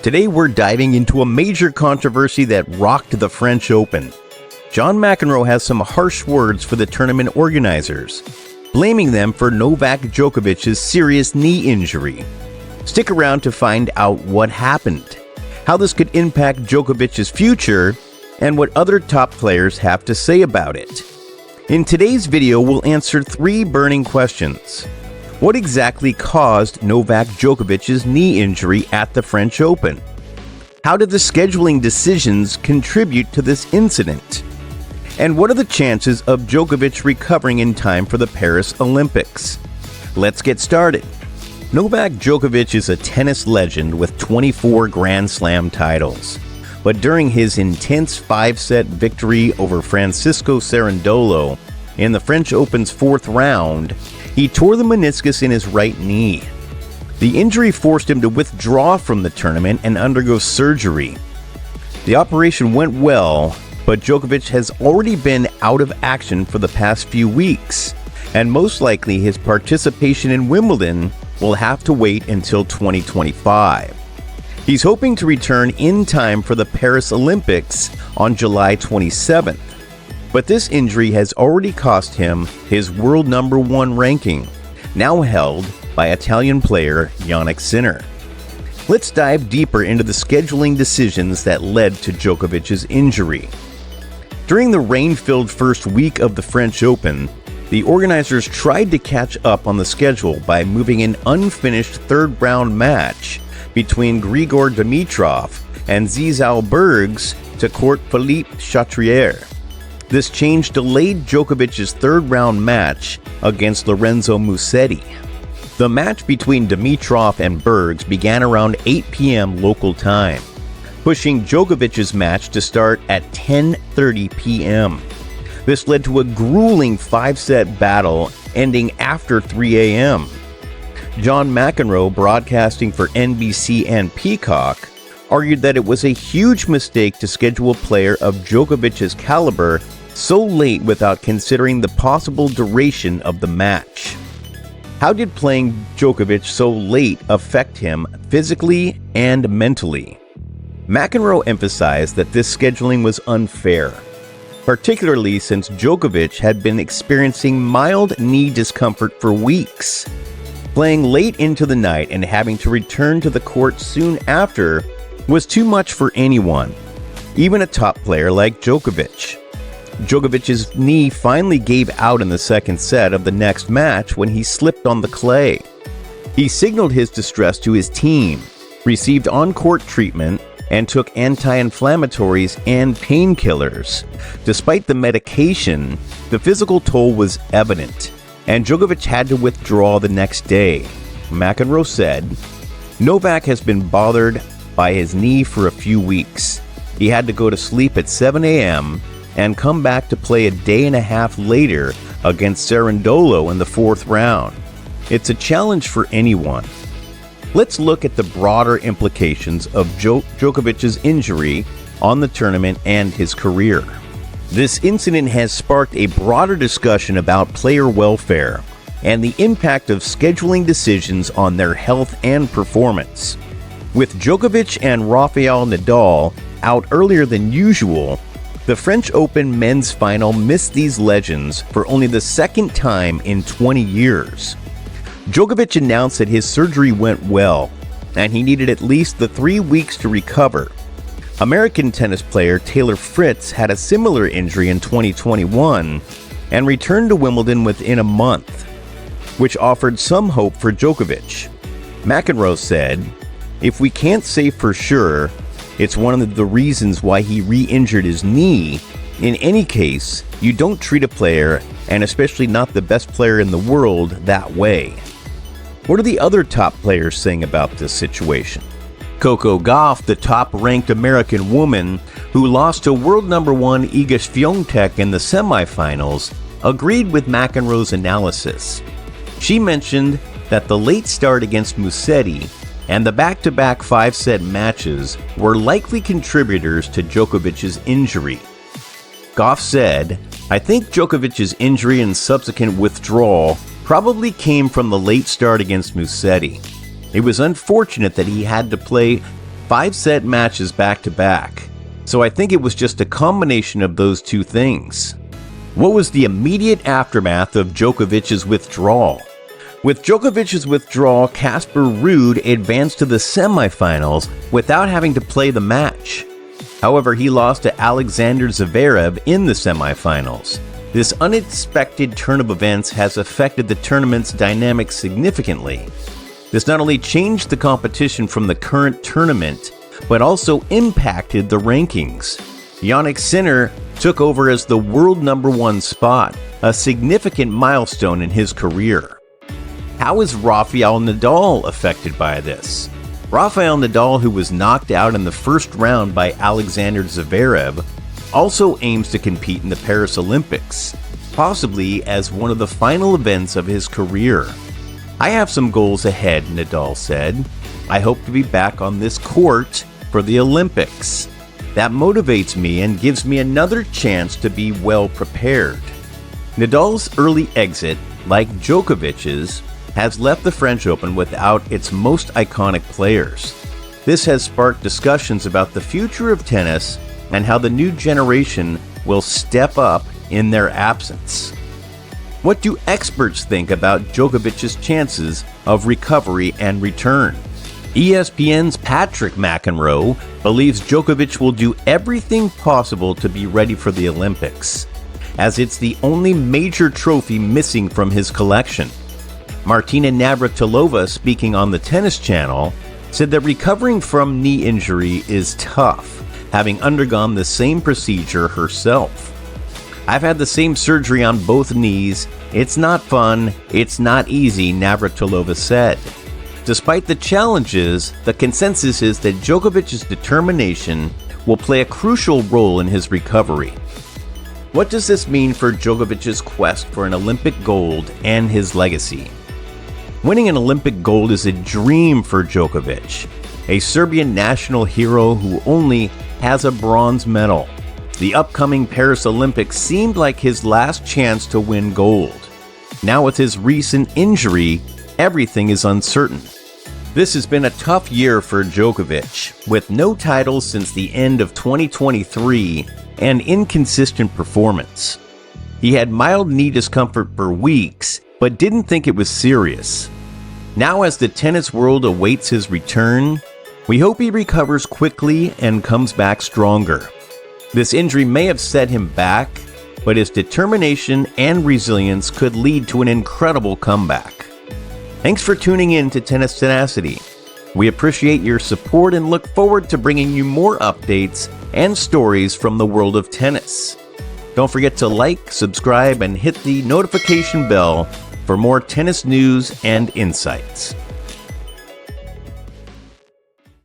Today we're diving into a major controversy that rocked the French Open. John McEnroe has some harsh words for the tournament organizers, blaming them for Novak Djokovic's serious knee injury. Stick around to find out what happened, how this could impact Djokovic's future, and what other top players have to say about it. In today's video, we'll answer 3 burning questions. What exactly caused Novak Djokovic's knee injury at the French Open? How did the scheduling decisions contribute to this incident? And what are the chances of Djokovic recovering in time for the Paris Olympics? Let's get started. Novak Djokovic is a tennis legend with 24 Grand Slam titles. But during his intense 5-set victory over Francisco Cerundolo in the French Open's 4th round, he tore the meniscus in his right knee. The injury forced him to withdraw from the tournament and undergo surgery. The operation went well, but Djokovic has already been out of action for the past few weeks, and most likely his participation in Wimbledon will have to wait until 2025. He's hoping to return in time for the Paris Olympics on July 27th. But this injury has already cost him his world #1 ranking, now held by Italian player Jannik Sinner. Let's dive deeper into the scheduling decisions that led to Djokovic's injury. During the rain-filled first week of the French Open, the organizers tried to catch up on the schedule by moving an unfinished 3rd-round match between Grigor Dimitrov and Zizou Bergs to court Philippe Chatrier. This change delayed Djokovic's 3rd-round match against Lorenzo Musetti. The match between Dimitrov and Bergs began around 8 p.m. local time, pushing Djokovic's match to start at 10:30 p.m. This led to a grueling 5-set battle ending after 3 a.m. John McEnroe, broadcasting for NBC and Peacock, argued that it was a huge mistake to schedule a player of Djokovic's caliber so late without considering the possible duration of the match. How did playing Djokovic so late affect him physically and mentally? McEnroe emphasized that this scheduling was unfair, particularly since Djokovic had been experiencing mild knee discomfort for weeks. Playing late into the night and having to return to the court soon after was too much for anyone, even a top player like Djokovic. Djokovic's knee finally gave out in the 2nd set of the next match when he slipped on the clay. He signaled his distress to his team, received on-court treatment, and took anti-inflammatories and painkillers. Despite the medication, the physical toll was evident, and Djokovic had to withdraw the next day. McEnroe said, "Novak has been bothered by his knee for a few weeks. He had to go to sleep at 7 a.m. and come back to play a day and a half later against Cerundolo in the 4th round. It's a challenge for anyone." Let's look at the broader implications of Djokovic's injury on the tournament and his career. This incident has sparked a broader discussion about player welfare and the impact of scheduling decisions on their health and performance. With Djokovic and Rafael Nadal out earlier than usual, the French Open men's final missed these legends for only the 2nd time in 20 years. Djokovic announced that his surgery went well, and he needed at least the 3 weeks to recover. American tennis player Taylor Fritz had a similar injury in 2021 and returned to Wimbledon within a month, which offered some hope for Djokovic. McEnroe said, "If we can't say for sure, it's one of the reasons why he re-injured his knee. In any case, you don't treat a player, and especially not the best player in the world, that way." What are the other top players saying about this situation? Coco Gauff, the top-ranked American woman who lost to world #1 Iga Swiatek in the semifinals, agreed with McEnroe's analysis. She mentioned that the late start against Musetti and the back-to-back 5-set matches were likely contributors to Djokovic's injury. Gauff said, "I think Djokovic's injury and subsequent withdrawal probably came from the late start against Musetti. It was unfortunate that he had to play 5-set matches back-to-back. So I think it was just a combination of those two things. What was the immediate aftermath of Djokovic's withdrawal? With Djokovic's withdrawal, Casper Ruud advanced to the semifinals without having to play the match. However, he lost to Alexander Zverev in the semifinals. This unexpected turn of events has affected the tournament's dynamics significantly. This not only changed the competition from the current tournament, but also impacted the rankings. Jannik Sinner took over as the world #1 spot, a significant milestone in his career. How is Rafael Nadal affected by this? Rafael Nadal, who was knocked out in the first round by Alexander Zverev, also aims to compete in the Paris Olympics, possibly as one of the final events of his career. "I have some goals ahead," Nadal said. "I hope to be back on this court for the Olympics. That motivates me and gives me another chance to be well prepared." Nadal's early exit, like Djokovic's, has left the French Open without its most iconic players. This has sparked discussions about the future of tennis and how the new generation will step up in their absence. What do experts think about Djokovic's chances of recovery and return? ESPN's Patrick McEnroe believes Djokovic will do everything possible to be ready for the Olympics, as it's the only major trophy missing from his collection. Martina Navratilova, speaking on the Tennis Channel, said that recovering from knee injury is tough, having undergone the same procedure herself. "I've had the same surgery on both knees. It's not fun. It's not easy," Navratilova said. Despite the challenges, the consensus is that Djokovic's determination will play a crucial role in his recovery. What does this mean for Djokovic's quest for an Olympic gold and his legacy? Winning an Olympic gold is a dream for Djokovic, a Serbian national hero who only has a bronze medal. The upcoming Paris Olympics seemed like his last chance to win gold. Now with his recent injury, everything is uncertain. This has been a tough year for Djokovic, with no titles since the end of 2023 and inconsistent performance. He had mild knee discomfort for weeks, but didn't think it was serious. Now as the tennis world awaits his return, we hope he recovers quickly and comes back stronger. This injury may have set him back, but his determination and resilience could lead to an incredible comeback. Thanks for tuning in to Tennis Tenacity. We appreciate your support and look forward to bringing you more updates and stories from the world of tennis. Don't forget to like, subscribe, and hit the notification bell for more tennis news and insights.